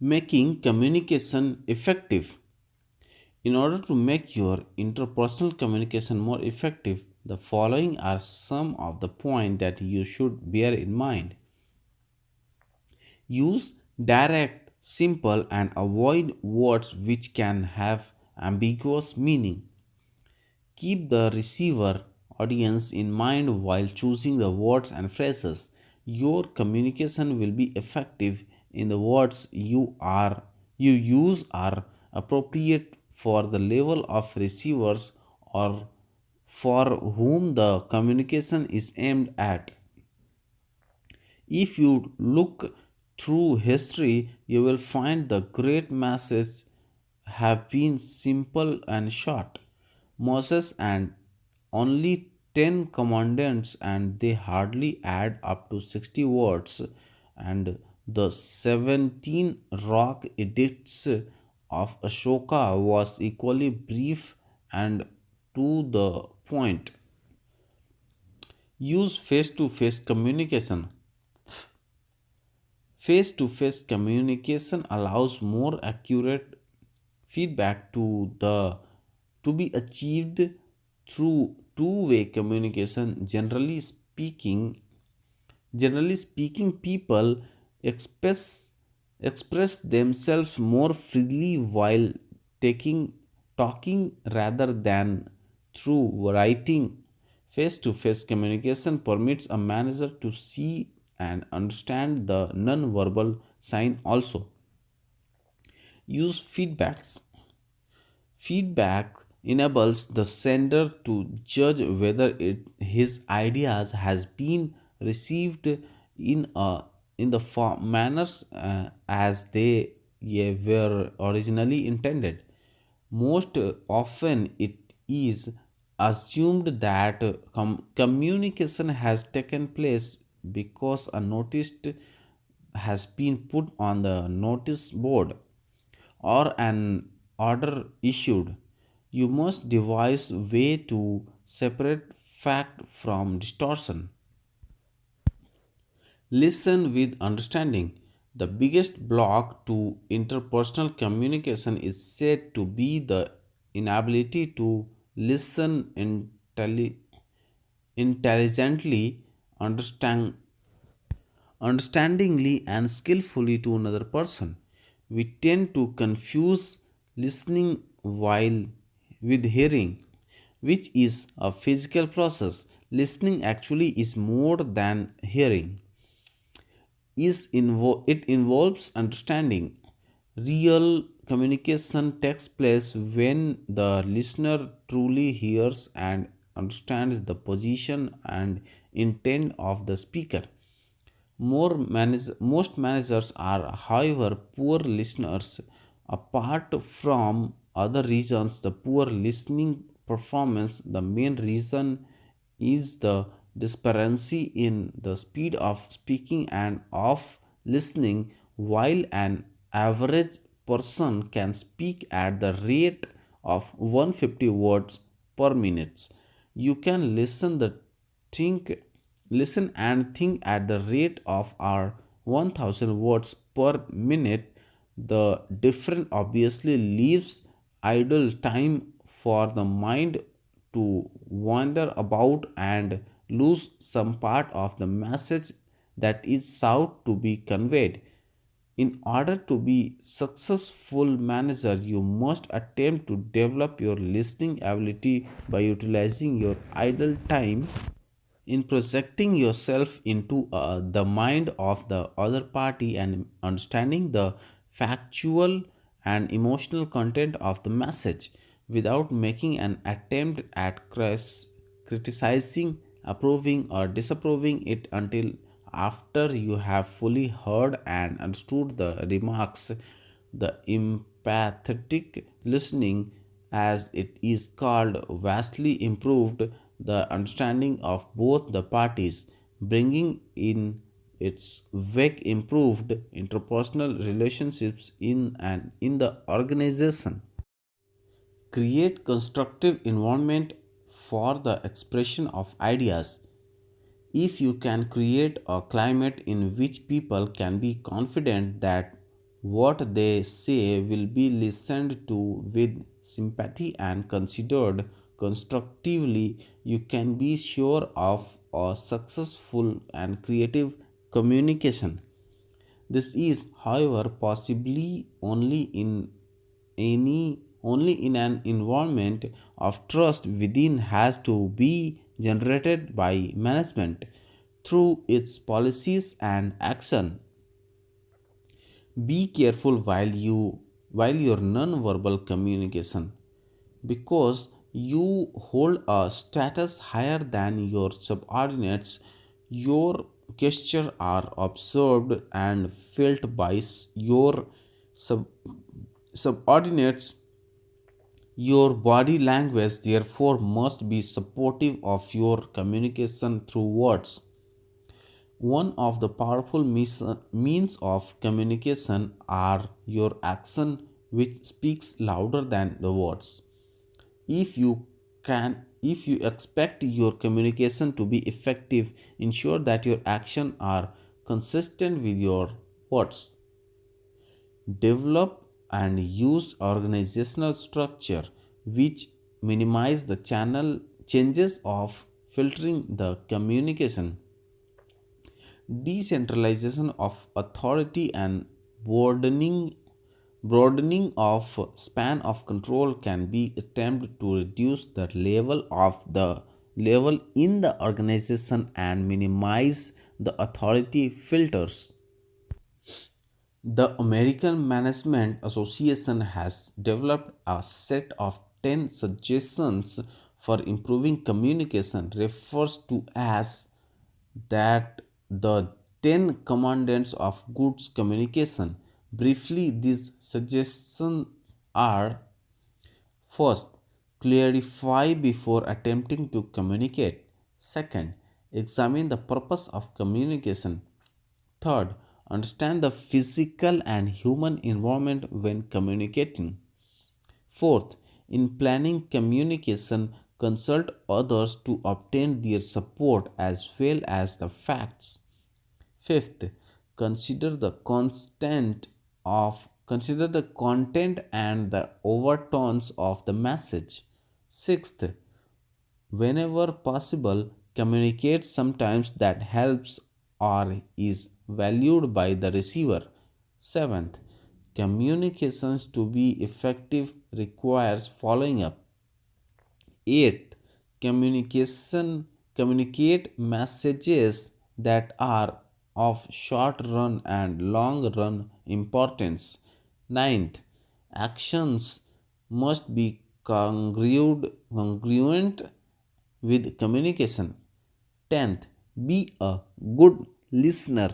Making communication effective. In order to make your interpersonal communication more effective, the following are some of the points that you should bear in mind. Use direct, simple, and avoid words which can have ambiguous meaning. Keep the receiver audience in mind while choosing the words and phrases. Your communication will be effective in the words you use are appropriate for the level of receivers or for whom the communication is aimed at. If you look through history, you will find the great masses have been simple and short. Moses and only 10 commandments, and they hardly add up to 60 words, and the 17 rock edicts of Ashoka was equally brief and to the point. Use face to face communication. Face to face communication allows more accurate feedback to be achieved through two-way communication. Generally speaking, people express express themselves more freely while taking talking rather than through writing. Face to face communication permits a manager to see and understand the non-verbal sign also. Use feedbacks. Feedback enables the sender to judge whether his ideas has been received in the manners as they were originally intended. Most often, it is assumed that communication has taken place because a notice has been put on the notice board or an order issued. You must devise way to separate fact from distortion. Listen with understanding. The biggest block to interpersonal communication is said to be the inability to listen intelligently, understandingly, and skillfully to another person. We tend to confuse listening while with hearing, which is a physical process. Listening actually is more than hearing. It involves understanding. Real communication takes place when the listener truly hears and understands the position and intent of the speaker. Most managers are, however, poor listeners. Apart from other reasons, the poor listening performance, the main reason is the disparity in the speed of speaking and of listening. While an average person can speak at the rate of 150 words per minute, you can think listen and think at the rate of our 1000 words per minute. The difference obviously leaves idle time for the mind to wander about and lose some part of the message that is sought to be conveyed. In order to be successful manager, you must attempt to develop your listening ability by utilizing your idle time in projecting yourself into the mind of the other party and understanding the factual and emotional content of the message without making an attempt at criticizing, approving, or disapproving it until after you have fully heard and understood the remarks. The empathetic listening, as it is called, vastly improved the understanding of both the parties, bringing in its wake improved interpersonal relationships in the organization. Create constructive environment for the expression of ideas. If you can create a climate in which people can be confident that What they say will be listened to with sympathy and considered constructively. You can be sure of a successful and creative communication. This is, however, possibly only in an environment of trust within has to be generated by management through its policies and action. Be careful while your non-verbal communication, because you hold a status higher than your subordinates. Your gestures are observed and felt by your sub- subordinates. Your body language therefore must be supportive of your communication through words. One of the powerful means of communication are your action, which speaks louder than the words. If you expect your communication to be effective, ensure that your actions are consistent with your words. Develop and use organizational structure which minimize the channel changes of filtering the communication. Decentralization of authority and broadening of span of control can be attempted to reduce the level in the organization and minimize the authority filters. The American Management Association has developed a set of 10 suggestions for improving communication, refers to as that the 10 commandments of good communication. Briefly, these suggestions are: first, clarify before attempting to communicate. Second, examine the purpose of communication. Third, understand the physical and human environment when communicating. Fourth, in planning communication, consult others to obtain their support as well as the facts. Fifth, consider the content and the overtones of the message. Sixth, whenever possible, communicate sometimes that helps or is valued by the receiver. Seventh, communications to be effective requires following up. Eighth, communicate messages that are of short run and long run importance. Ninth, actions must be congruent with communication. Tenth, be a good listener.